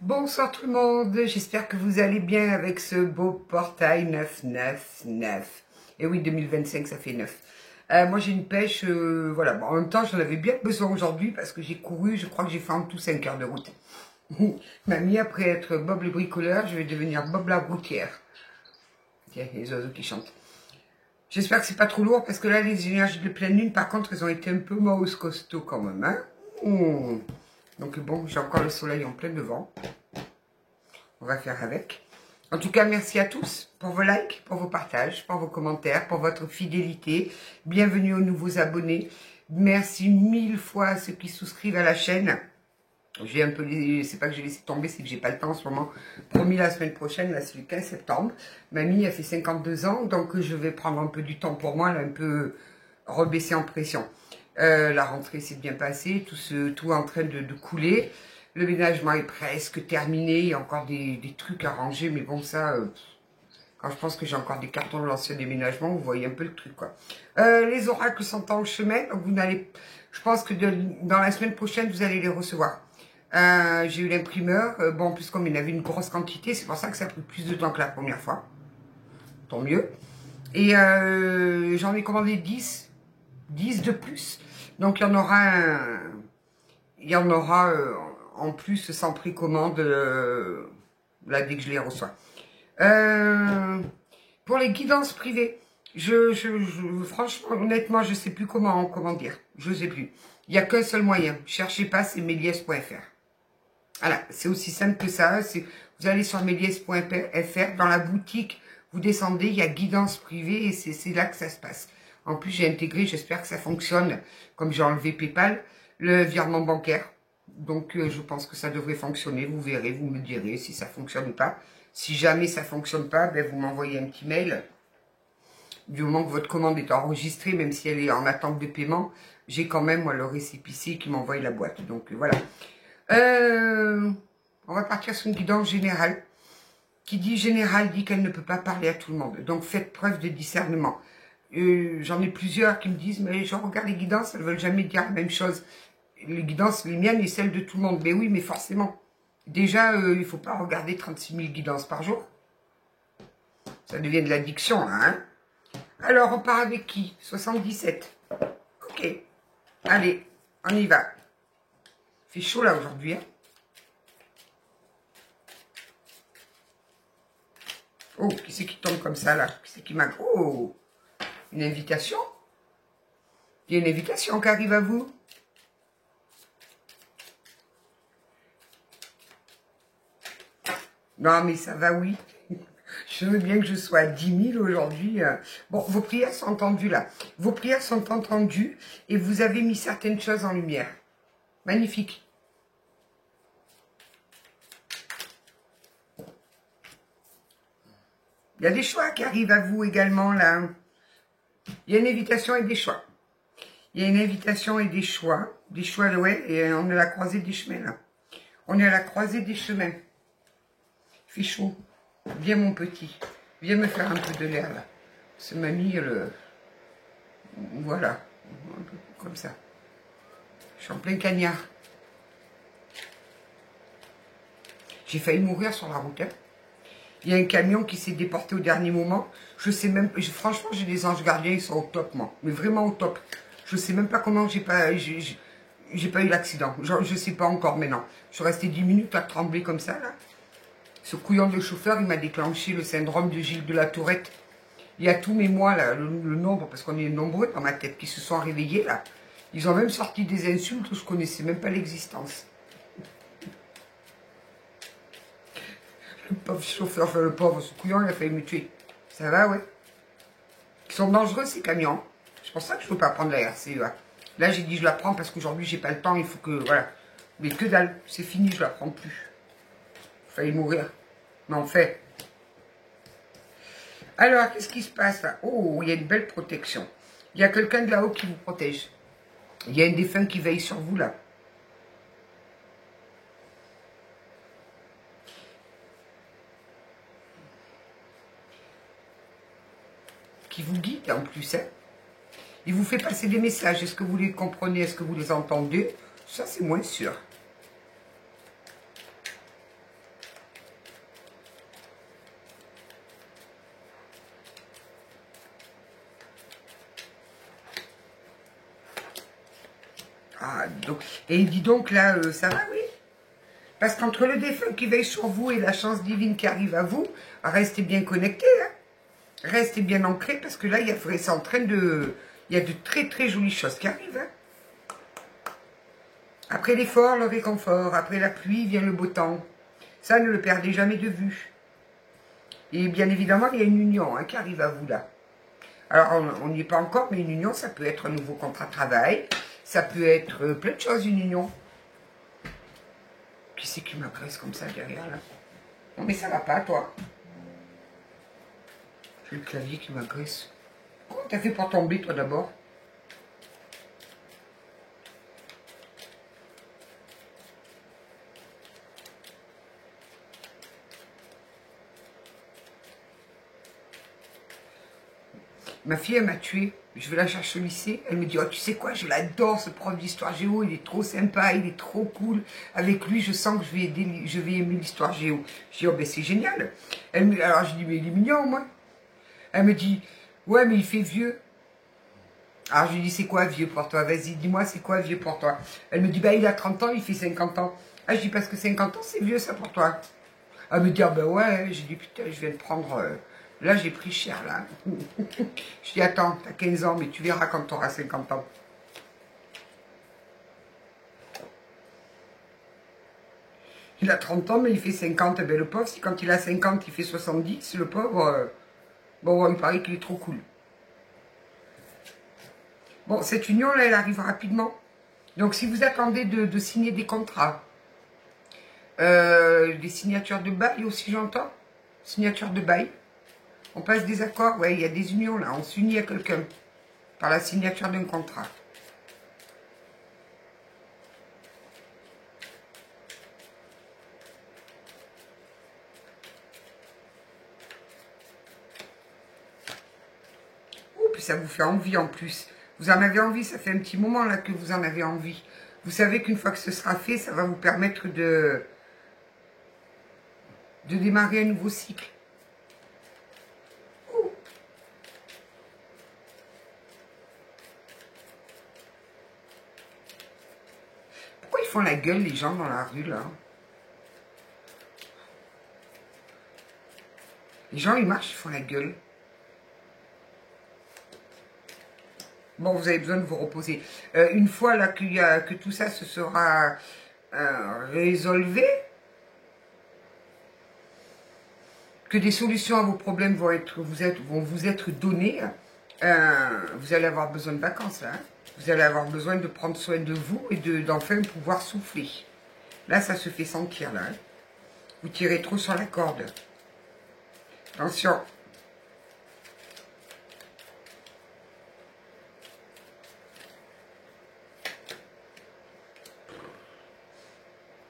Bonsoir tout le monde, j'espère que vous allez bien avec ce beau portail 999. Et oui, 2025, ça fait 9. Moi j'ai une pêche, voilà. Bon, en même temps, j'en avais bien besoin aujourd'hui parce que j'ai couru, je crois que j'ai fait en tout 5 heures de route. Mamie, après être Bob le bricoleur, je vais devenir Bob la routière. Tiens, les oiseaux qui chantent. J'espère que c'est pas trop lourd parce que là, les énergies de pleine lune, par contre, elles ont été un peu mouse costaud quand même. Hein. Donc bon, j'ai encore le soleil en plein devant. On va faire avec. En tout cas, merci à tous pour vos likes, pour vos partages, pour vos commentaires, pour votre fidélité. Bienvenue aux nouveaux abonnés. Merci 1000 fois à ceux qui souscrivent à la chaîne. J'ai un peu, c'est pas que j'ai laissé tomber, c'est que j'ai pas le temps en ce moment. Promis la semaine prochaine, là c'est le 15 septembre. Mamie a fait 52 ans, donc je vais prendre un peu du temps pour moi, là, un peu rebaisser en pression. La rentrée s'est bien passée, tout est en train de couler. Le ménagement est presque terminé, il y a encore des trucs à ranger, mais bon ça, quand je pense que j'ai encore des cartons de l'ancien déménagement, vous voyez un peu le truc quoi. Les oracles sont en chemin, donc vous n'allez, je pense que dans la semaine prochaine, vous allez les recevoir. J'ai eu l'imprimeur, bon, en plus comme il avait une grosse quantité, c'est pour ça que ça a pris plus de temps que la première fois. Tant mieux. Et j'en ai commandé 10 de plus. Donc il y en aura en plus sans précommande là dès que je les reçois. Pour les guidances privées, franchement, honnêtement, je sais plus comment dire. Je sais plus. Il n'y a qu'un seul moyen. Cherchez pas, c'est méliès.fr. Voilà, c'est aussi simple que ça. Vous allez sur méliès.fr, dans la boutique, vous descendez, il y a guidance privée et c'est là que ça se passe. En plus, j'ai intégré, j'espère que ça fonctionne, comme j'ai enlevé PayPal, le virement bancaire. Donc, je pense que ça devrait fonctionner. Vous verrez, vous me direz si ça fonctionne ou pas. Si jamais ça fonctionne pas, ben, vous m'envoyez un petit mail. Du moment que votre commande est enregistrée, même si elle est en attente de paiement, j'ai quand même, moi, le récépissé qui m'envoie la boîte. Donc, voilà. On va partir sur une guidance générale. Qui dit générale dit qu'elle ne peut pas parler à tout le monde. Donc faites preuve de discernement. J'en ai plusieurs qui me disent, mais je regarde les guidances, elles ne veulent jamais dire la même chose. Les guidances, les miennes et celles de tout le monde. Mais oui, mais forcément. Déjà, il ne faut pas regarder 36 000 guidances par jour. Ça devient de l'addiction, hein. Alors, on part avec qui? 77. Ok. Allez, on y va. Il fait chaud là aujourd'hui, hein. Oh, qui c'est qui tombe comme ça, là? Qui c'est qui m'a... Oh, une invitation? Il y a une invitation qui arrive à vous? Non, mais ça va, oui. Je veux bien que je sois à 10 000 aujourd'hui. Bon, vos prières sont entendues, là. Vos prières sont entendues et vous avez mis certaines choses en lumière. Magnifique. Il y a des choix qui arrivent à vous également, là. Il y a une invitation et des choix. Il y a une invitation et des choix. Des choix, ouais, et on est à la croisée des chemins, là. On est à la croisée des chemins. Il fait chaud. Viens, mon petit. Viens me faire un peu de l'air, là. C'est mamie, voilà. Un peu comme ça. Je suis en plein cagnard. J'ai failli mourir sur la route, hein. Il y a un camion qui s'est déporté au dernier moment. Je sais même, franchement, j'ai des anges gardiens, ils sont au top, moi. Mais vraiment au top. Je sais même pas comment j'ai pas eu l'accident. Je sais pas encore maintenant. Je suis restée 10 minutes à trembler comme ça, là. Ce couillon de chauffeur, il m'a déclenché le syndrome de Gilles de la Tourette. Il y a tous mes mois, là, le nombre, parce qu'on est nombreux dans ma tête, qui se sont réveillés, là. Ils ont même sorti des insultes où je connaissais même pas l'existence. Le pauvre chauffeur, enfin le pauvre, ce couillon, il a failli me tuer. Ça va, ouais. Ils sont dangereux, ces camions. C'est pour ça que je ne peux pas prendre la RCEA. Là, j'ai dit, je la prends parce qu'aujourd'hui, j'ai pas le temps, il faut que, voilà. Mais que dalle, c'est fini, je la prends plus. Il fallait mourir. Mais en fait. Alors, qu'est-ce qui se passe là? Oh, il y a une belle protection. Il y a quelqu'un de là-haut qui vous protège. Il y a un défunt qui veille sur vous, là. Qui vous guide en plus, hein. Il vous fait passer des messages. Est-ce que vous les comprenez? Est-ce que vous les entendez? Ça, c'est moins sûr. Ah, donc, et il dit donc là, ça va, oui. Parce qu'entre le défunt qui veille sur vous et la chance divine qui arrive à vous, restez bien connectés, hein. Restez bien ancrés, parce que là, c'est en train de... Il y a de très très jolies choses qui arrivent, hein. Après l'effort, le réconfort. Après la pluie vient le beau temps. Ça, ne le perdez jamais de vue. Et bien évidemment, il y a une union qui arrive à vous là. Alors, on n'y est pas encore, mais une union, ça peut être un nouveau contrat de travail. Ça peut être plein de choses, une union. Qui c'est qui m'agresse comme ça derrière là? Non mais ça va pas, toi. J'ai le clavier qui m'agresse. Comment t'as fait pour tomber, toi, d'abord? Ma fille, elle m'a tué. Je vais la chercher au lycée. Elle me dit, oh, tu sais quoi, je l'adore, ce prof d'histoire géo. Il est trop sympa, il est trop cool. Avec lui, je sens que je vais aimer l'histoire géo. Je dis, oh, ben c'est génial. Alors, je dis, mais il est mignon, moi. Elle me dit, ouais, mais il fait vieux. Alors, je lui dis, c'est quoi vieux pour toi? Vas-y, dis-moi, c'est quoi vieux pour toi? Elle me dit, bah, il a 30 ans, il fait 50 ans. Ah, je dis, parce que 50 ans, c'est vieux, ça, pour toi. Elle me dit, ah, ben ouais. J'ai dit, putain, je viens de prendre... Là, j'ai pris cher, là. Je dis, attends, t'as 15 ans, mais tu verras quand t'auras 50 ans. Il a 30 ans, mais il fait 50. Ben, le pauvre, si quand il a 50, il fait 70, le pauvre... bon, il paraît qu'il est trop cool. Bon, cette union-là, elle arrive rapidement. Donc, si vous attendez de signer des contrats, des signatures de bail aussi, j'entends. Signature de bail. On passe des accords, ouais, il y a des unions là. On s'unit à quelqu'un par la signature d'un contrat. Ouh, puis ça vous fait envie en plus. Vous en avez envie, ça fait un petit moment là que vous en avez envie. Vous savez qu'une fois que ce sera fait, ça va vous permettre de démarrer un nouveau cycle. Ouh. Pourquoi ils font la gueule les gens dans la rue là? Les gens ils marchent, ils font la gueule. Bon, vous avez besoin de vous reposer. Une fois là que tout ça se sera résolvé, que des solutions à vos problèmes vont vous être données, vous allez avoir besoin de vacances là. Hein. Vous allez avoir besoin de prendre soin de vous et d'enfin pouvoir souffler. Là, ça se fait sentir là. Hein. Vous tirez trop sur la corde. Attention.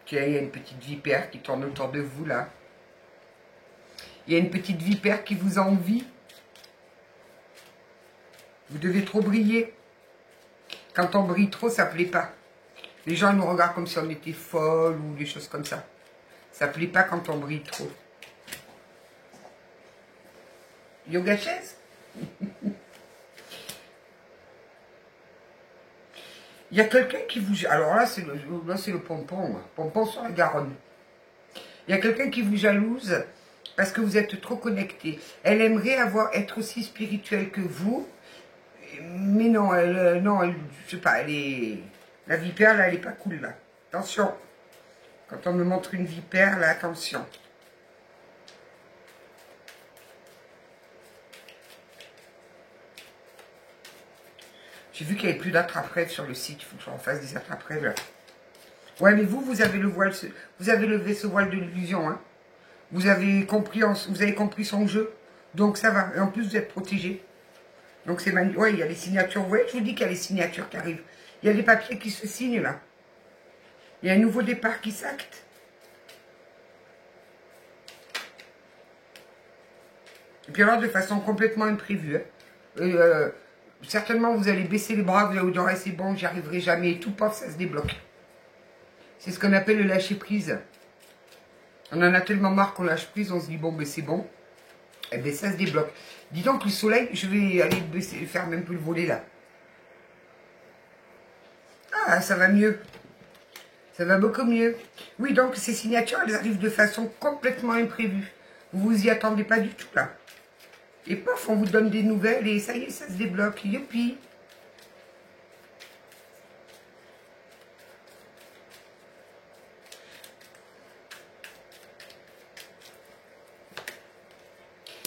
Tiens, il y a une petite vipère qui tourne autour de vous là. Il y a une petite vipère qui vous envie. Vous devez trop briller. Quand on brille trop, ça ne plaît pas. Les gens nous regardent comme si on était folle ou des choses comme ça. Ça ne plaît pas quand on brille trop. Yoga chaise. Il y a quelqu'un qui vous... Alors là, c'est le pompon. Pompon sur la Garonne. Il y a quelqu'un qui vous jalouse parce que vous êtes trop connecté. Elle aimerait être aussi spirituelle que vous. Mais non, je sais pas, la vipère, là, elle est pas cool, là. Attention. Quand on me montre une vipère, là, attention. J'ai vu qu'il n'y avait plus d'attrape-rêve sur le site. Il faut que j'en fasse des attrape-rêves, là. Ouais, mais vous avez le voile, vous avez levé ce voile de l'illusion, hein. Vous avez compris son jeu. Donc, ça va. Et en plus, vous êtes protégé. Donc c'est magnifique. Oui, il y a les signatures. Vous voyez, je vous dis qu'il y a les signatures qui arrivent. Il y a des papiers qui se signent là. Il y a un nouveau départ qui s'acte. Et puis alors de façon complètement imprévue. Hein. Certainement vous allez baisser les bras, vous allez vous dire c'est bon, j'y arriverai jamais. Et tout paf, ça se débloque. C'est ce qu'on appelle le lâcher prise. On en a tellement marre qu'on lâche prise, on se dit bon ben c'est bon. Eh bien ça se débloque. Dis donc le soleil, je vais aller fermer un peu le volet là. Ah, ça va mieux. Ça va beaucoup mieux. Oui, donc ces signatures, elles arrivent de façon complètement imprévue. Vous vous y attendez pas du tout, là. Et paf, on vous donne des nouvelles et ça y est, ça se débloque. Youpi.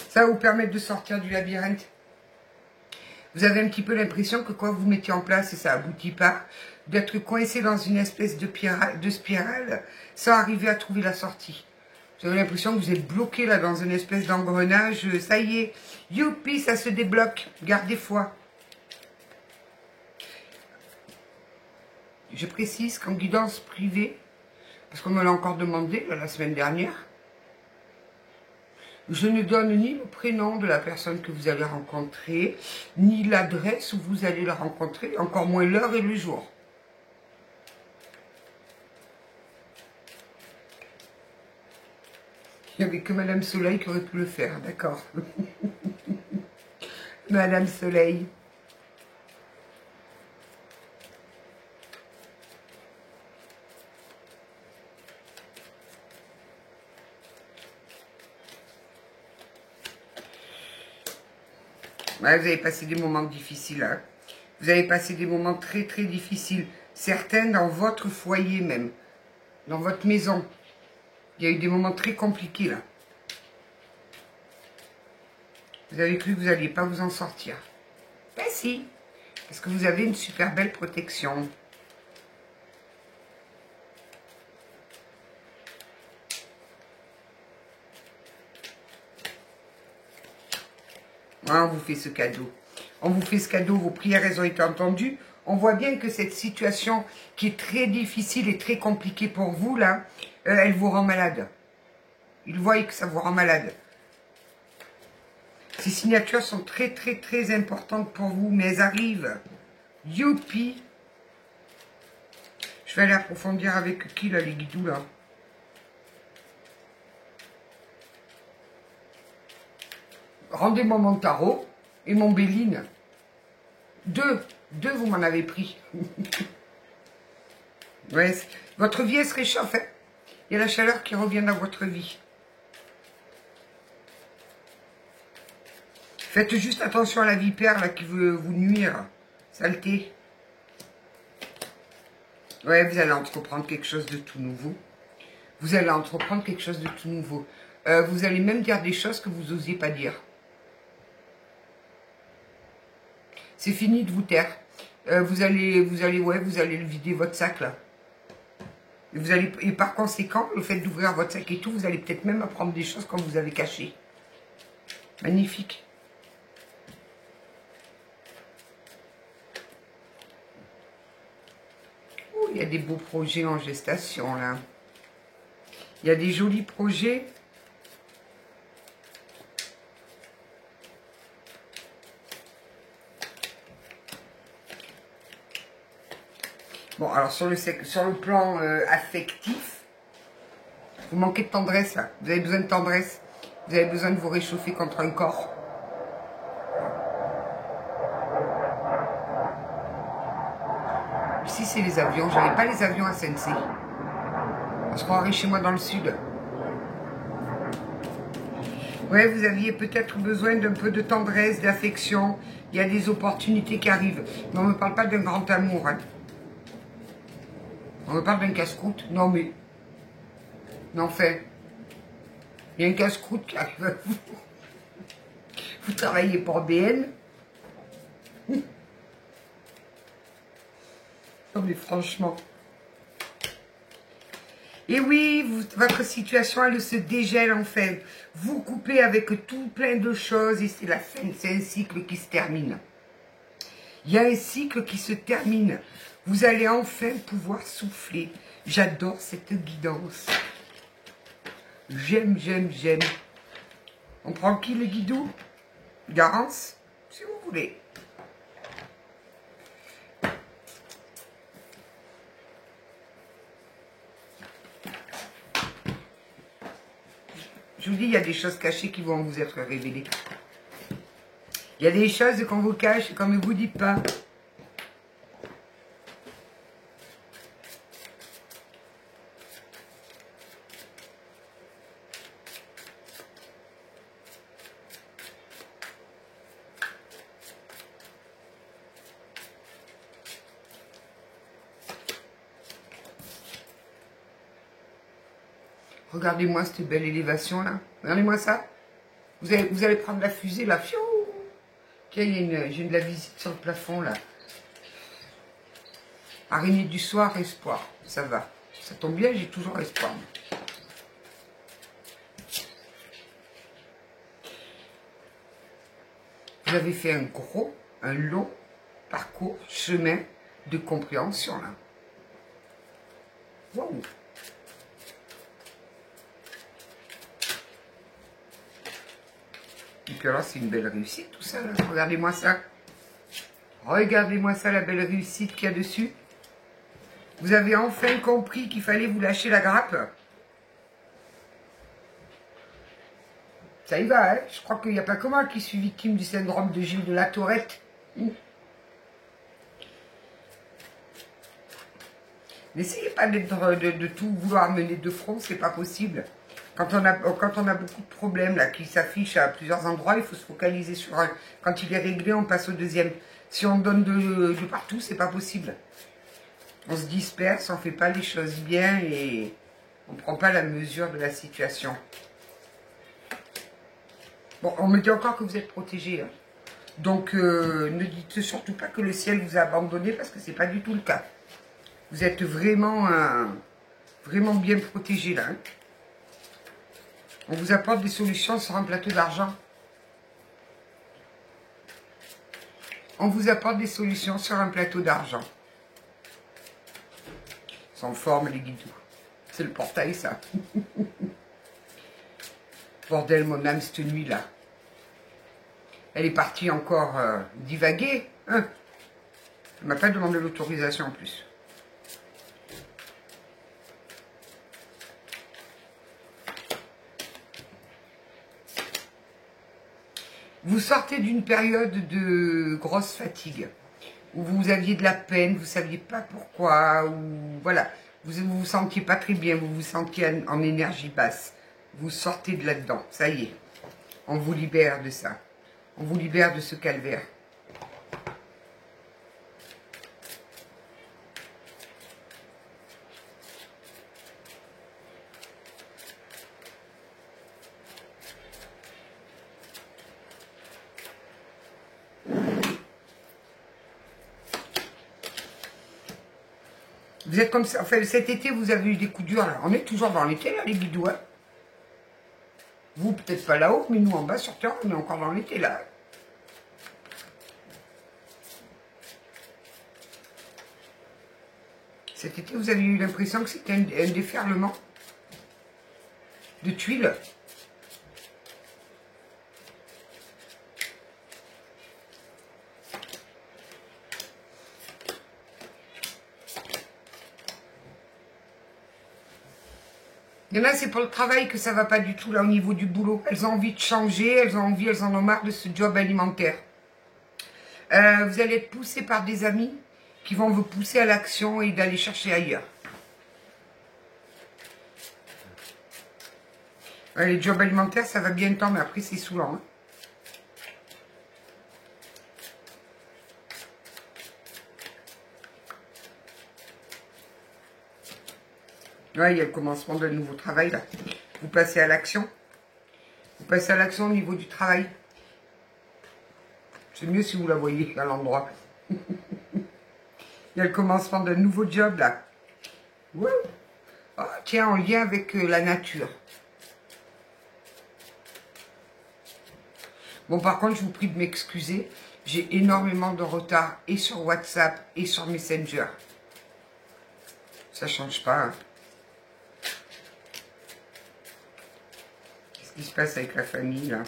Ça va vous permettre de sortir du labyrinthe. Vous avez un petit peu l'impression que quand vous mettez en place et ça aboutit pas, d'être coincé dans une espèce de spirale sans arriver à trouver la sortie. Vous avez l'impression que vous êtes bloqué là dans une espèce d'engrenage. Ça y est, youpi, ça se débloque. Gardez foi. Je précise qu'en guidance privée, parce qu'on me l'a encore demandé la semaine dernière, je ne donne ni le prénom de la personne que vous allez rencontrer, ni l'adresse où vous allez la rencontrer, encore moins l'heure et le jour. Il n'y avait que Madame Soleil qui aurait pu le faire, d'accord. Madame Soleil. Ouais, vous avez passé des moments difficiles. Hein. Vous avez passé des moments très très difficiles. Certains dans votre foyer même. Dans votre maison. Il y a eu des moments très compliqués là. Vous avez cru que vous n'alliez pas vous en sortir. Ben si. Parce que vous avez une super belle protection. On vous fait ce cadeau. On vous fait ce cadeau, vos prières, elles ont été entendues. On voit bien que cette situation qui est très difficile et très compliquée pour vous, là, elle vous rend malade. Ils voient que ça vous rend malade. Ces signatures sont très, très, très importantes pour vous, mais elles arrivent. Youpi! Je vais aller approfondir avec qui, là, les guidous, là? Rendez-moi mon tarot et mon Béline. Deux, vous m'en avez pris. Ouais, votre vie, elle se réchauffe. Hein. Il y a la chaleur qui revient dans votre vie. Faites juste attention à la vipère là, qui veut vous nuire. Saleté. Ouais, vous allez entreprendre quelque chose de tout nouveau. Vous allez entreprendre quelque chose de tout nouveau. Vous allez même dire des choses que vous n'osiez pas dire. C'est fini de vous taire. Vous allez le vider votre sac là. Et par conséquent, le fait d'ouvrir votre sac et tout, vous allez peut-être même apprendre des choses comme vous avez caché. Magnifique. Oh, il y a des beaux projets en gestation là. Il y a des jolis projets. Bon, alors sur le plan affectif, vous manquez de tendresse là. Vous avez besoin de tendresse. Vous avez besoin de vous réchauffer contre un corps. Ici, c'est les avions. J'avais pas les avions à Sensei. On se croirait chez moi dans le sud. Ouais, vous aviez peut-être besoin d'un peu de tendresse, d'affection. Il y a des opportunités qui arrivent. Mais on ne me parle pas d'un grand amour. Hein. On me parle d'un casse-croûte. Non, mais... Non, fait. Il y a un casse-croûte qui arrive à vous. Vous travaillez pour BN. Non, mais franchement. Et oui, votre situation, elle se dégèle en fait. Vous coupez avec tout plein de choses et c'est la fin. C'est un cycle qui se termine. Il y a un cycle qui se termine. Vous allez enfin pouvoir souffler. J'adore cette guidance. J'aime, j'aime, j'aime. On prend qui le guidou? Garance, si vous voulez. Je vous dis, il y a des choses cachées qui vont vous être révélées. Il y a des choses qu'on vous cache et qu'on ne vous dit pas. Regardez-moi cette belle élévation là. Regardez-moi ça. Vous allez prendre la fusée là. Fiou. Tiens, j'ai de la visite sur le plafond là. Araignée du soir, espoir. Ça va. Ça tombe bien, j'ai toujours espoir. Vous avez fait un long parcours, chemin de compréhension là. Wow. Et puis alors, c'est une belle réussite tout ça là. Regardez-moi ça. Regardez-moi ça, la belle réussite qu'il y a dessus. Vous avez enfin compris qu'il fallait vous lâcher la grappe. Ça y va, hein. Je crois qu'il n'y a pas que moi qui suis victime du syndrome de Gilles de la Tourette. N'essayez pas de tout vouloir mener de front, c'est pas possible. Quand on a beaucoup de problèmes là qui s'affichent à plusieurs endroits, il faut se focaliser sur un. Quand il est réglé, on passe au deuxième. Si on donne de partout, c'est pas possible. On se disperse, on ne fait pas les choses bien et on ne prend pas la mesure de la situation. Bon, on me dit encore que vous êtes protégé. Hein. Donc, ne dites surtout pas que le ciel vous a abandonné parce que ce n'est pas du tout le cas. Vous êtes vraiment bien protégé là. Hein. On vous apporte des solutions sur un plateau d'argent. On vous apporte des solutions sur un plateau d'argent. Sans forme, les guidous. C'est le portail, ça. Bordel, mon âme, cette nuit-là. Elle est partie encore divaguer. Hein. Elle m'a pas demandé l'autorisation en plus. Vous sortez d'une période de grosse fatigue, où vous aviez de la peine, vous ne saviez pas pourquoi, ou voilà, vous ne vous sentiez pas très bien, vous vous sentiez en énergie basse. Vous sortez de là-dedans, ça y est, on vous libère de ça, on vous libère de ce calvaire. Vous êtes comme ça. Enfin, cet été, vous avez eu des coups durs. Là. On est toujours dans l'été, là, les guidous. Hein. Vous, peut-être pas là-haut, mais nous, en bas, sur Terre, on est encore dans l'été, là. Cet été, vous avez eu l'impression que c'était un déferlement de tuiles. Il y en a, c'est pour le travail que ça va pas du tout, là, au niveau du boulot. Elles ont envie de changer, elles en ont marre de ce job alimentaire. Vous allez être poussé par des amis qui vont vous pousser à l'action et d'aller chercher ailleurs. Les jobs alimentaires, ça va bien le temps, mais après, c'est saoulant. Hein. Ouais, il y a le commencement d'un nouveau travail, là. Vous passez à l'action. Vous passez à l'action au niveau du travail. C'est mieux si vous la voyez à l'endroit. Il y a le commencement d'un nouveau job, là. Wouh. Oh, tiens, en lien avec la nature. Bon, par contre, je vous prie de m'excuser. J'ai énormément de retard et sur WhatsApp et sur Messenger. Ça change pas, hein. Qu'est-ce qui se passe avec la famille, là?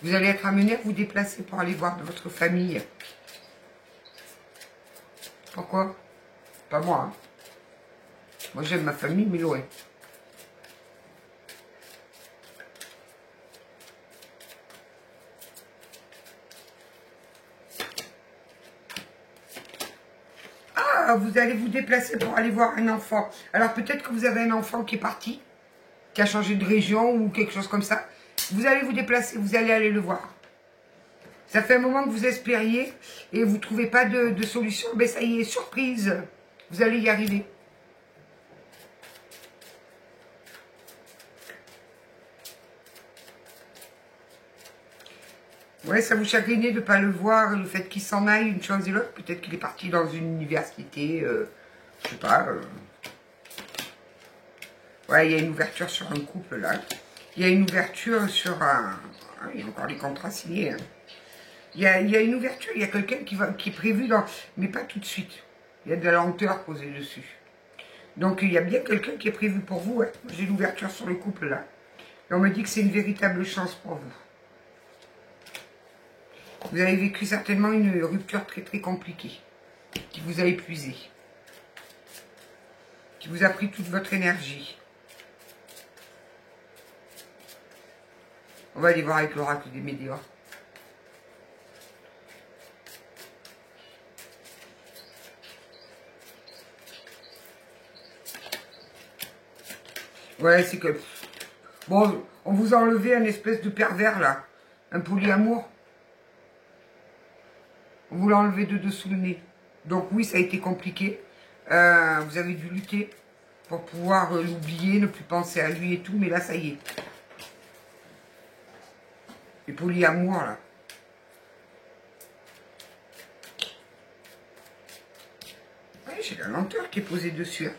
Vous allez être amené à vous déplacer pour aller voir de votre famille. Pourquoi? Pas moi, hein. Moi, j'aime ma famille, mais loin. Ah, vous allez vous déplacer pour aller voir un enfant. Alors, peut-être que vous avez un enfant qui est parti, qui a changé de région ou quelque chose comme ça. Vous allez vous déplacer, vous allez aller le voir. Ça fait un moment que vous espériez et vous ne trouvez pas de solution. Ben ça y est, surprise, vous allez y arriver. Ouais, ça vous chagrinait de ne pas le voir, le fait qu'il s'en aille, une chose et l'autre. Peut-être qu'il est parti dans une université, je sais pas. Ouais, il y a une ouverture sur un couple, là. Il y a une ouverture sur un... Ah, il y a encore les contrats signés. Hein. Il y a une ouverture, il y a quelqu'un qui est prévu dans... Mais pas tout de suite. Il y a de la lenteur posée dessus. Donc, il y a bien quelqu'un qui est prévu pour vous. Ouais. J'ai l'ouverture sur le couple, là. Et on me dit que c'est une véritable chance pour vous. Vous avez vécu certainement une rupture très très compliquée, qui vous a épuisé, qui vous a pris toute votre énergie. On va aller voir avec l'oracle des médias. Ouais, c'est que... Bon, on vous a enlevé un espèce de pervers, là. Un polyamour. On vous l'a enlevé de dessous le nez. Donc oui, ça a été compliqué. Vous avez dû lutter pour pouvoir l'oublier, ne plus penser à lui et tout. Mais là, ça y est. Les polyamours, là. Ouais, j'ai la lenteur qui est posée dessus. Hein.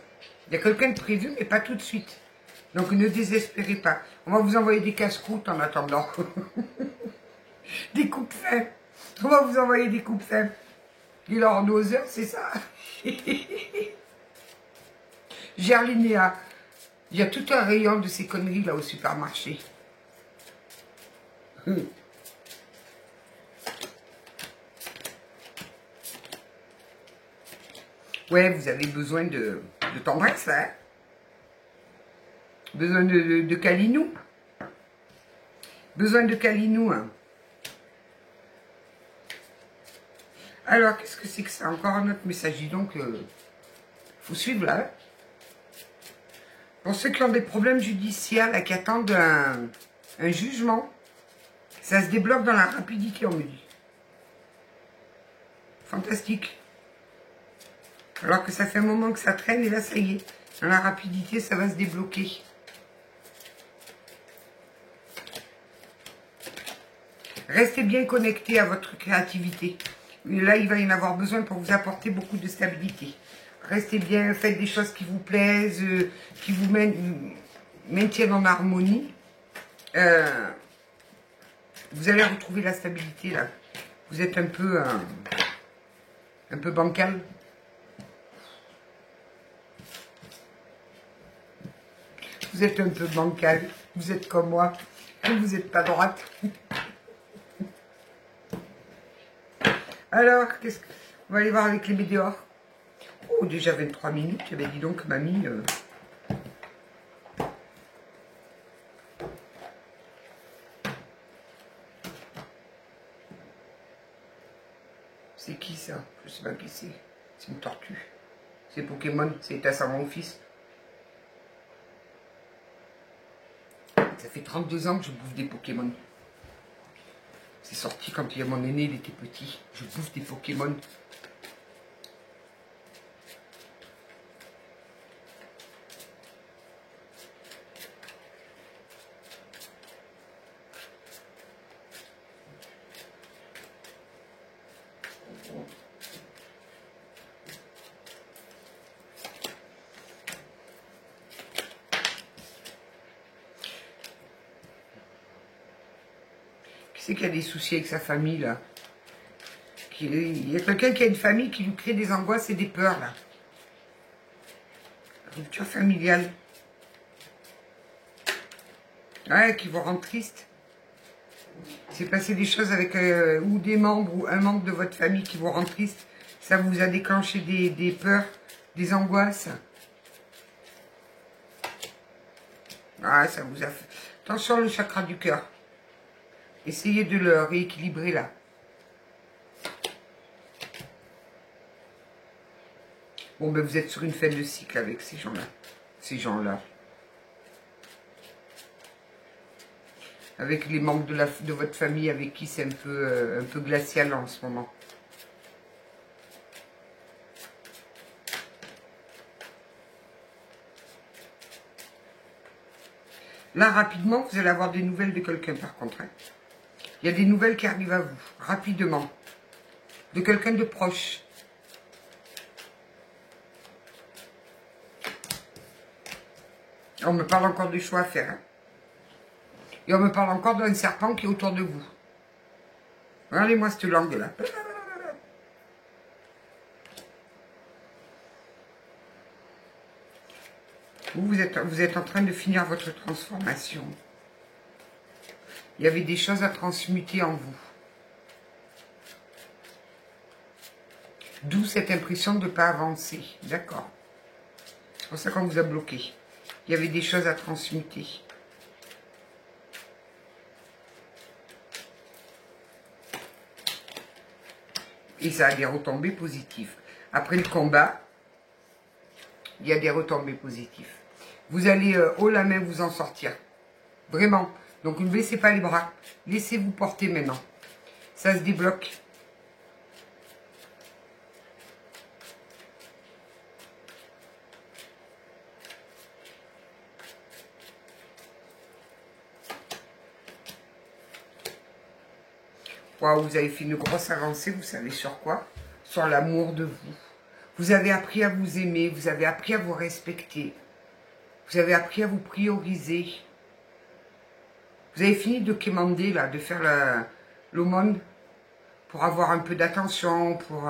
Il y a quelqu'un de prévu, mais pas tout de suite. Donc ne désespérez pas. On va vous envoyer des casse-croûtes en attendant. Des coupes fins. On va vous envoyer des coupes fins. Il est en doseur, c'est ça. Gerlinéa. Il y a tout un rayon de ces conneries là au supermarché. Ouais, vous avez besoin de tendresse, hein. Besoin de câlinou. Besoin de câlinou, hein. Alors, qu'est-ce que c'est que ça? Encore un autre message. Dis donc, faut suivre là. Hein. Pour ceux qui ont des problèmes judiciaires, là, qui attendent un jugement, ça se débloque dans la rapidité, on me dit. Fantastique. Alors que ça fait un moment que ça traîne, et là, ça y est. Dans la rapidité, ça va se débloquer. Restez bien connectés à votre créativité. Et là, il va y en avoir besoin pour vous apporter beaucoup de stabilité. Restez bien, faites des choses qui vous plaisent, qui vous maintiennent en harmonie. Vous allez retrouver la stabilité, là. Vous êtes un peu bancal. Vous êtes un peu bancal. Vous êtes comme moi. Vous n'êtes pas droite. Alors, on va aller voir avec les météores. Oh, déjà 23 minutes. Eh bien, dis donc, mamie. C'est qui ça? Je sais pas qui c'est. C'est une tortue. C'est Pokémon. C'est ta savant au fils. Ça fait 32 ans que je bouffe des Pokémon. C'est sorti quand il y a mon aîné, il était petit. Je bouffe des Pokémon. Qui c'est qui a des soucis avec sa famille, là? Il y a quelqu'un qui a une famille qui lui crée des angoisses et des peurs, là. Rupture familiale. Ouais, qui vous rend triste. C'est passé des choses avec ou des membres ou un membre de votre famille qui vous rend triste. Ça vous a déclenché des peurs, des angoisses. Ah, ça vous a fait... Attention, le chakra du cœur. Essayez de le rééquilibrer, là. Bon, ben vous êtes sur une fin de cycle avec ces gens-là. Ces gens-là. avec les membres de votre famille avec qui c'est un peu glacial en ce moment. Là, rapidement, vous allez avoir des nouvelles de quelqu'un, par contre. Hein. Il y a des nouvelles qui arrivent à vous, rapidement. De quelqu'un de proche. On me parle encore de choix à faire. Hein. Et on me parle encore d'un serpent qui est autour de vous. Regardez-moi cette langue-là. Vous êtes en train de finir votre transformation. Il y avait des choses à transmuter en vous. D'où cette impression de ne pas avancer. D'accord. C'est pour ça qu'on vous a bloqué. Il y avait des choses à transmuter. Et ça a des retombées positives. Après le combat, il y a des retombées positives. Vous allez haut la main vous en sortir. Vraiment. Donc ne baissez pas les bras. Laissez-vous porter maintenant. Ça se débloque. Waouh, vous avez fait une grosse avancée, vous savez sur quoi? Sur l'amour de vous. Vous avez appris à vous aimer, vous avez appris à vous respecter. Vous avez appris à vous prioriser. Vous avez fini de quémander, là, de faire l'aumône pour avoir un peu d'attention, pour...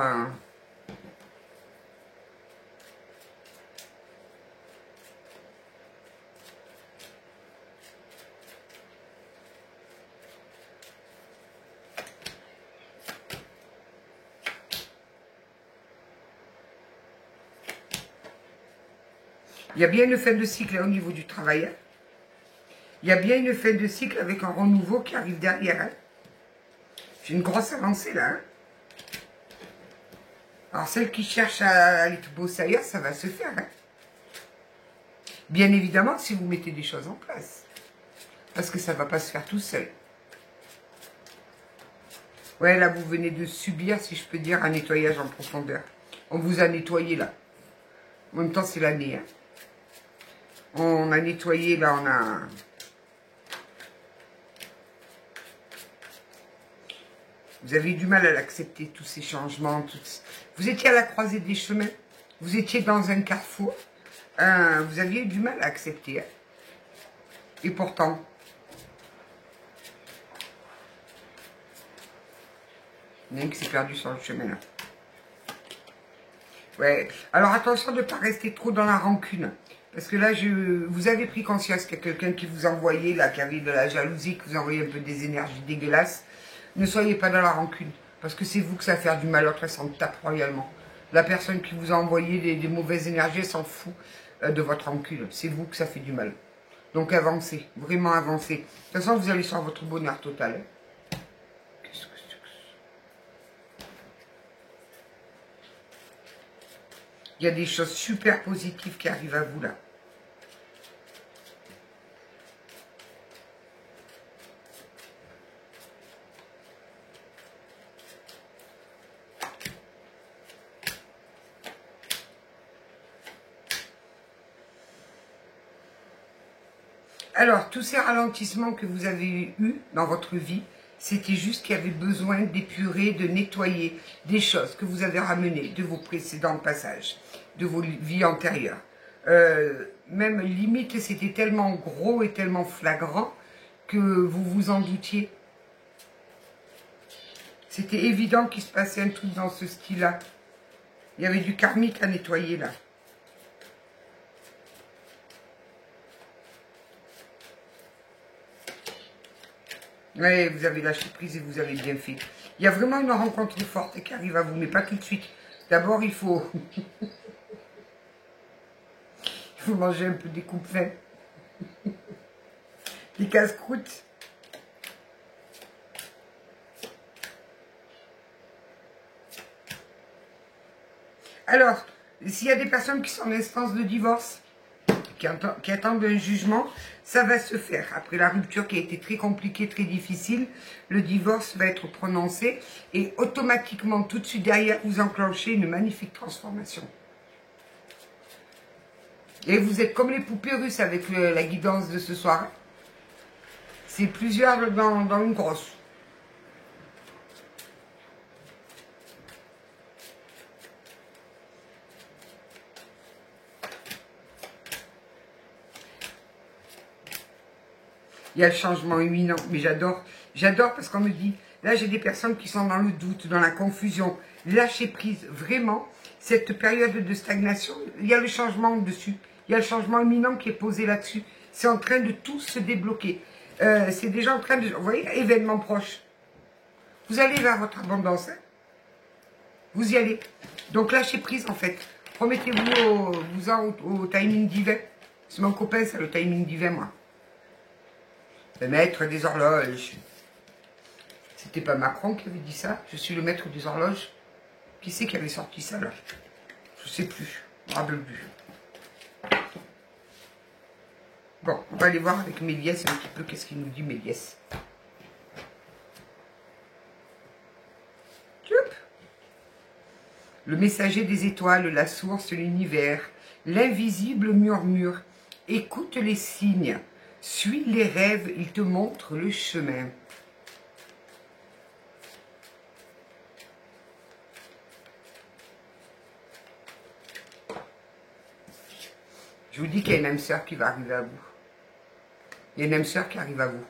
Il y a bien une fin de cycle au niveau du travail. Hein. Il y a bien une fin de cycle avec un renouveau qui arrive derrière. Hein. J'ai une grosse avancée là. Hein. Alors celle qui cherche à aller bosser ailleurs, ça va se faire. Hein. Bien évidemment si vous mettez des choses en place. Parce que ça ne va pas se faire tout seul. Ouais, là vous venez de subir, si je peux dire, un nettoyage en profondeur. On vous a nettoyé là. En même temps c'est l'année. Hein. On a nettoyé, là on a... Vous avez eu du mal à l'accepter, tous ces changements. Vous étiez à la croisée des chemins. Vous étiez dans un carrefour. Vous aviez eu du mal à accepter. Hein. Et pourtant... Il y en a un qui s'est perdu sur le chemin, là. Ouais. Alors, attention de ne pas rester trop dans la rancune. Parce que là, vous avez pris conscience qu'il y a quelqu'un qui vous envoyait, là, qui avait de la jalousie, qui vous envoyait un peu des énergies dégueulasses. Ne soyez pas dans la rancune, parce que c'est vous que ça va faire du mal, l'autre elle s'en tape royalement. La personne qui vous a envoyé des mauvaises énergies, elle s'en fout de votre rancune. C'est vous que ça fait du mal. Donc avancez, vraiment avancez. De toute façon, vous allez sur votre bonheur total. Qu'est-ce que c'est que ça? Il y a des choses super positives qui arrivent à vous là. Alors, tous ces ralentissements que vous avez eus dans votre vie, c'était juste qu'il y avait besoin d'épurer, de nettoyer des choses que vous avez ramenées de vos précédents passages, de vos vies antérieures. Même limite, c'était tellement gros et tellement flagrant que vous vous en doutiez. C'était évident qu'il se passait un truc dans ce style-là. Il y avait du karmique à nettoyer là. Oui, vous avez lâché prise et vous avez bien fait. Il y a vraiment une rencontre forte qui arrive à vous, mais pas tout de suite. D'abord, il faut... il faut manger un peu des coupes-vins. Des casse-croûtes. Alors, s'il y a des personnes qui sont en instance de divorce, qui attendent un jugement, ça va se faire. Après la rupture qui a été très compliquée, très difficile, le divorce va être prononcé et automatiquement, tout de suite derrière, vous enclenchez une magnifique transformation. Et vous êtes comme les poupées russes avec la guidance de ce soir. C'est plusieurs dans une grosse. Il y a le changement imminent, mais j'adore parce qu'on me dit, là j'ai des personnes qui sont dans le doute, dans la confusion, lâcher prise, vraiment, cette période de stagnation, il y a le changement dessus, il y a le changement imminent qui est posé là-dessus, c'est en train de tout se débloquer, c'est déjà en train de, vous voyez, événement proche, vous allez vers votre abondance, hein, vous y allez, donc lâchez prise en fait, remettez-vous au timing divin, c'est mon copain, c'est le timing divin moi. Le maître des horloges. C'était pas Macron qui avait dit ça? Je suis le maître des horloges. Qui c'est qui avait sorti ça là? Je sais plus. Je me rappelle plus. Bon, on va aller voir avec Méliès un petit peu qu'est-ce qu'il nous dit Méliès. Le messager des étoiles, la source, l'univers, l'invisible murmure. Écoute les signes. Suis les rêves, ils te montrent le chemin. Je vous dis qu'il y a une âme sœur qui va arriver à vous. Il y a une âme sœur qui arrive à vous.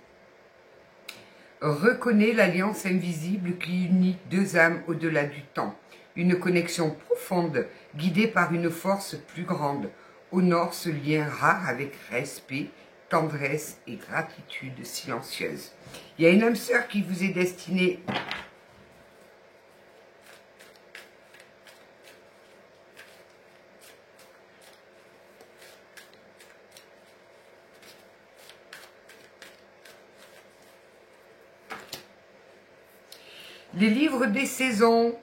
Reconnais l'alliance invisible qui unit deux âmes au-delà du temps. Une connexion profonde, guidée par une force plus grande. Honore ce lien rare avec respect, tendresse et gratitude silencieuse. Il y a une âme sœur qui vous est destinée. Les livres des saisons,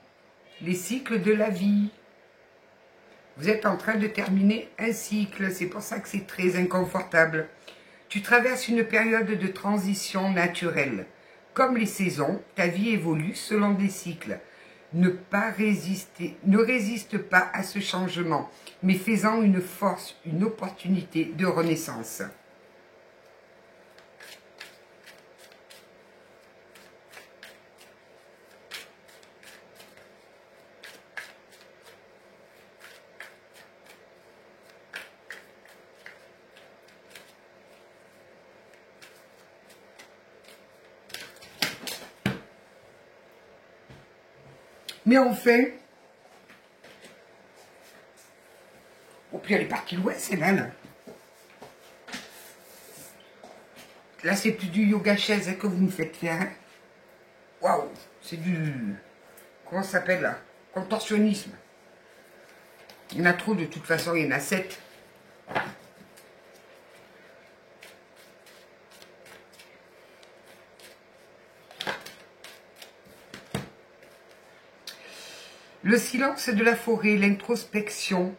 les cycles de la vie. Vous êtes en train de terminer un cycle, c'est pour ça que c'est très inconfortable. Tu traverses une période de transition naturelle. Comme les saisons, ta vie évolue selon des cycles. Ne résiste pas à ce changement, mais fais-en une force, une opportunité de renaissance. Mais enfin, oh puis elle est partie loin, c'est elle. Là, c'est plus du yoga chaise que vous me faites faire. Hein. Waouh, c'est du... Comment ça s'appelle là? Contorsionnisme. Il y en a trop de toute façon, il y en a 7. Le silence de la forêt, l'introspection,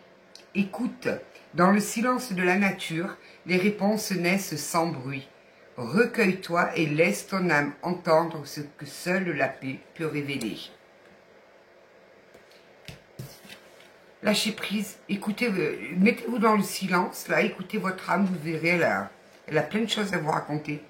écoute. Dans le silence de la nature, les réponses naissent sans bruit. Recueille-toi et laisse ton âme entendre ce que seule la paix peut révéler. Lâchez prise, écoutez, mettez-vous dans le silence, là, écoutez votre âme, vous verrez, elle a plein de choses à vous raconter.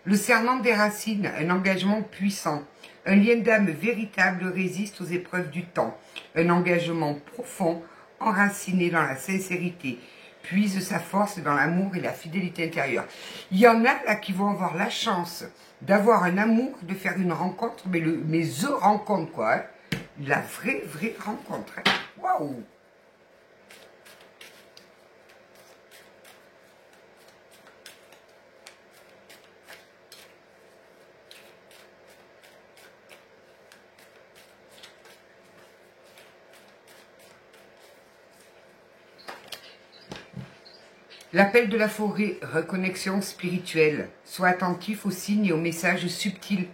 Le serment des racines, un engagement puissant. Un lien d'âme véritable résiste aux épreuves du temps. Un engagement profond, enraciné dans la sincérité, puise sa force dans l'amour et la fidélité intérieure. Il y en a là qui vont avoir la chance d'avoir un amour, de faire une rencontre, mais the rencontre quoi. Hein. La vraie rencontre. Hein. Waouh! L'appel de la forêt, reconnexion spirituelle. Sois attentif aux signes et aux messages subtils.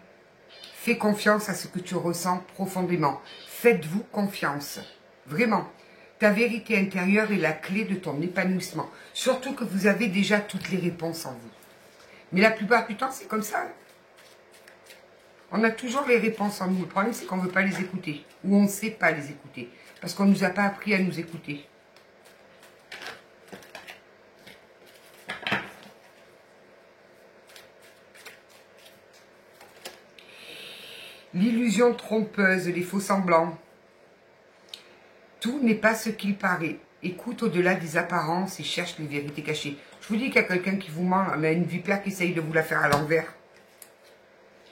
Fais confiance à ce que tu ressens profondément. Faites-vous confiance. Vraiment. Ta vérité intérieure est la clé de ton épanouissement. Surtout que vous avez déjà toutes les réponses en vous. Mais la plupart du temps, c'est comme ça. On a toujours les réponses en nous. Le problème, c'est qu'on ne veut pas les écouter. Ou on ne sait pas les écouter. Parce qu'on ne nous a pas appris à nous écouter. L'illusion trompeuse, les faux semblants. Tout n'est pas ce qu'il paraît. Écoute au-delà des apparences et cherche les vérités cachées. Je vous dis qu'il y a quelqu'un qui vous ment. On a une vipère qui essaye de vous la faire à l'envers.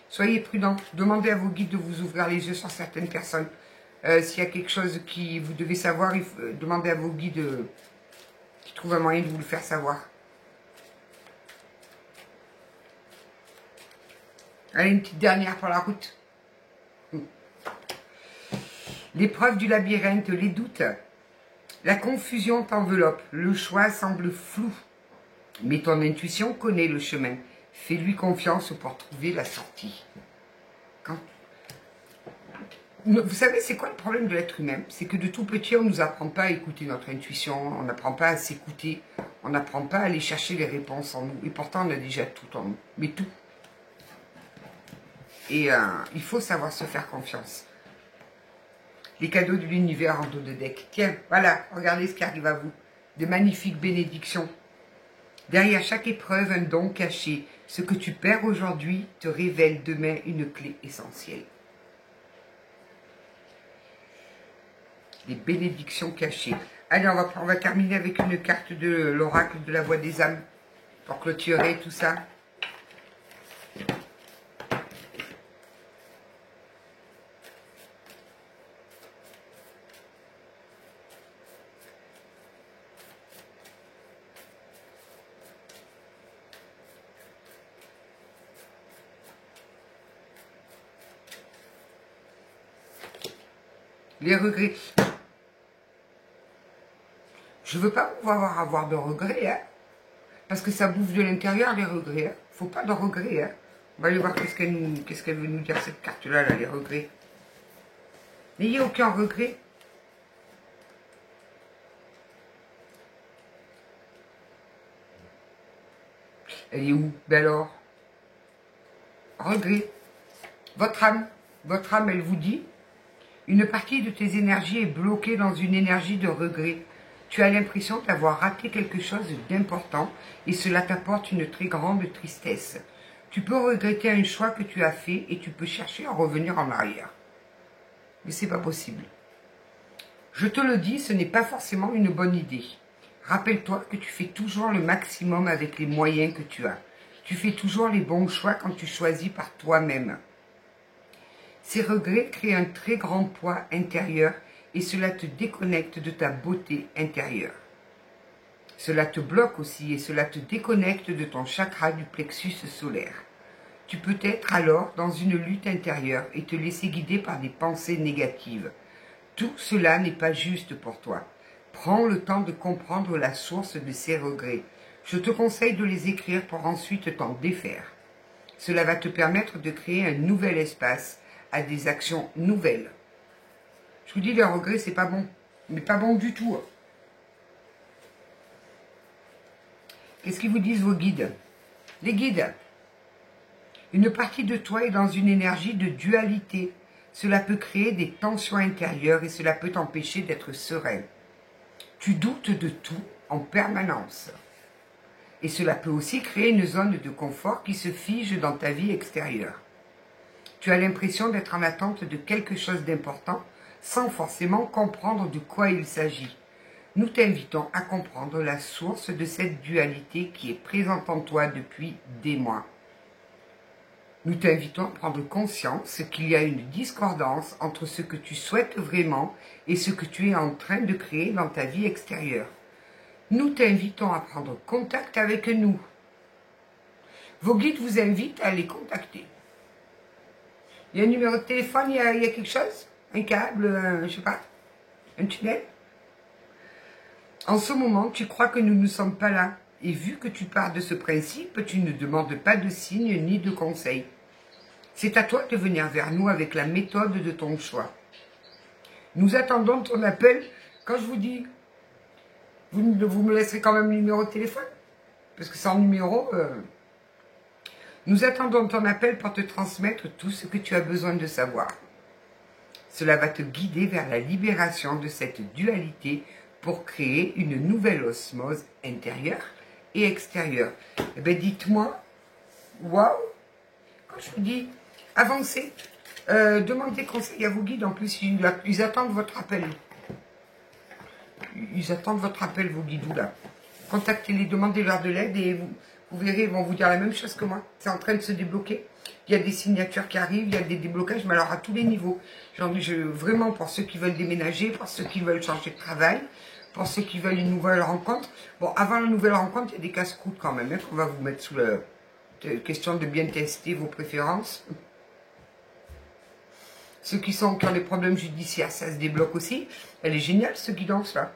Soyez prudents. Demandez à vos guides de vous ouvrir les yeux sur certaines personnes. S'il y a quelque chose que vous devez savoir, demandez à vos guides qui trouvent un moyen de vous le faire savoir. Allez, une petite dernière pour la route. L'épreuve du labyrinthe, les doutes. La confusion t'enveloppe. Le choix semble flou. Mais ton intuition connaît le chemin. Fais-lui confiance pour trouver la sortie. Vous savez, c'est quoi le problème de l'être humain? C'est que de tout petit, on ne nous apprend pas à écouter notre intuition, on n'apprend pas à s'écouter, on n'apprend pas à aller chercher les réponses en nous. Et pourtant, on a déjà tout en nous, mais tout. Et il faut savoir se faire confiance. Les cadeaux de l'univers en dos de deck. Tiens, voilà, regardez ce qui arrive à vous. De magnifiques bénédictions. Derrière chaque épreuve, un don caché. Ce que tu perds aujourd'hui te révèle demain une clé essentielle. Les bénédictions cachées. Allez, on va terminer avec une carte de l'oracle de la voix des âmes. Pour clôturer tout ça. Les regrets. Je veux pas pouvoir avoir de regrets, hein, parce que ça bouffe de l'intérieur, les regrets. Hein. Faut pas de regrets. Hein. On va aller voir qu'est-ce qu'elle veut nous dire, cette carte-là, là, les regrets. N'ayez aucun regret. Elle est où? Ben alors, regret. Votre âme, elle vous dit, une partie de tes énergies est bloquée dans une énergie de regret. Tu as l'impression d'avoir raté quelque chose d'important et cela t'apporte une très grande tristesse. Tu peux regretter un choix que tu as fait et tu peux chercher à revenir en arrière. Mais c'est pas possible. Je te le dis, ce n'est pas forcément une bonne idée. Rappelle-toi que tu fais toujours le maximum avec les moyens que tu as. Tu fais toujours les bons choix quand tu choisis par toi-même. Ces regrets créent un très grand poids intérieur et cela te déconnecte de ta beauté intérieure. Cela te bloque aussi et cela te déconnecte de ton chakra du plexus solaire. Tu peux être alors dans une lutte intérieure et te laisser guider par des pensées négatives. Tout cela n'est pas juste pour toi. Prends le temps de comprendre la source de ces regrets. Je te conseille de les écrire pour ensuite t'en défaire. Cela va te permettre de créer un nouvel espace à des actions nouvelles. Je vous dis, les regrets, c'est pas bon. Mais pas bon du tout. Qu'est-ce qu'ils vous disent vos guides? Les guides. Une partie de toi est dans une énergie de dualité. Cela peut créer des tensions intérieures et cela peut t'empêcher d'être serein. Tu doutes de tout en permanence. Et cela peut aussi créer une zone de confort qui se fige dans ta vie extérieure. Tu as l'impression d'être en attente de quelque chose d'important sans forcément comprendre de quoi il s'agit. Nous t'invitons à comprendre la source de cette dualité qui est présente en toi depuis des mois. Nous t'invitons à prendre conscience qu'il y a une discordance entre ce que tu souhaites vraiment et ce que tu es en train de créer dans ta vie extérieure. Nous t'invitons à prendre contact avec nous. Vos guides vous invitent à les contacter. Il y a un numéro de téléphone, il y a quelque chose? Un câble, je sais pas, un tunnel? En ce moment, tu crois que nous ne sommes pas là. Et vu que tu pars de ce principe, tu ne demandes pas de signes ni de conseils. C'est à toi de venir vers nous avec la méthode de ton choix. Nous attendons ton appel Quand je vous dis, vous me laisserez quand même le numéro de téléphone, parce que sans numéro, nous attendons ton appel pour te transmettre tout ce que tu as besoin de savoir. Cela va te guider vers la libération de cette dualité pour créer une nouvelle osmose intérieure et extérieure. Eh bien, dites-moi, waouh, quand je vous dis avancez, demandez conseil à vos guides, en plus, ils attendent votre appel. Ils attendent votre appel, vos guides, là. Contactez-les, demandez-leur de l'aide et vous verrez, ils vont vous dire la même chose que moi. C'est en train de se débloquer. Il y a des signatures qui arrivent, il y a des déblocages, mais alors à tous les niveaux. Vraiment, pour ceux qui veulent déménager, pour ceux qui veulent changer de travail, pour ceux qui veulent une nouvelle rencontre. Bon, avant la nouvelle rencontre, il y a des casse-croûtes quand même, hein, qu'on va vous mettre sous la question de bien tester vos préférences. Ceux qui ont des problèmes judiciaires, ça se débloque aussi. Elle est géniale, ce guidance-là.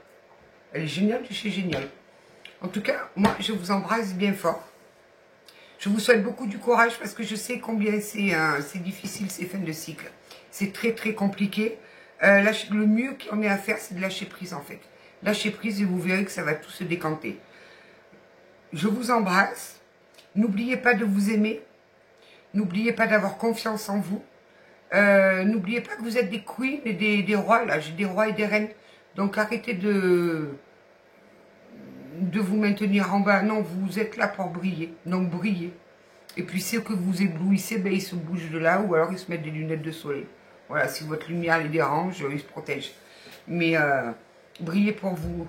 Elle est géniale de chez Génial. En tout cas, moi, je vous embrasse bien fort. Je vous souhaite beaucoup du courage parce que je sais combien c'est difficile ces fins de cycle. C'est très, très compliqué. Le mieux qu'on ait à faire, c'est de lâcher prise, en fait. Lâchez prise et vous verrez que ça va tout se décanter. Je vous embrasse. N'oubliez pas de vous aimer. N'oubliez pas d'avoir confiance en vous. N'oubliez pas que vous êtes des queens et des rois. Là, j'ai des rois et des reines. Donc, arrêtez de vous maintenir en bas. Non, vous êtes là pour briller. Donc, brillez. Et puis, ceux que vous éblouissez, ben, ils se bougent de là ou alors ils se mettent des lunettes de soleil. Voilà, si votre lumière les dérange, ils se protègent. Mais brillez pour vous.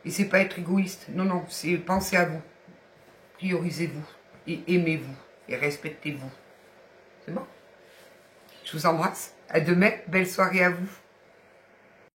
Et c'est pas être égoïste. Non, non, c'est penser à vous. Priorisez-vous. Et aimez-vous. Et respectez-vous. C'est bon? Je vous embrasse. À demain. Belle soirée à vous.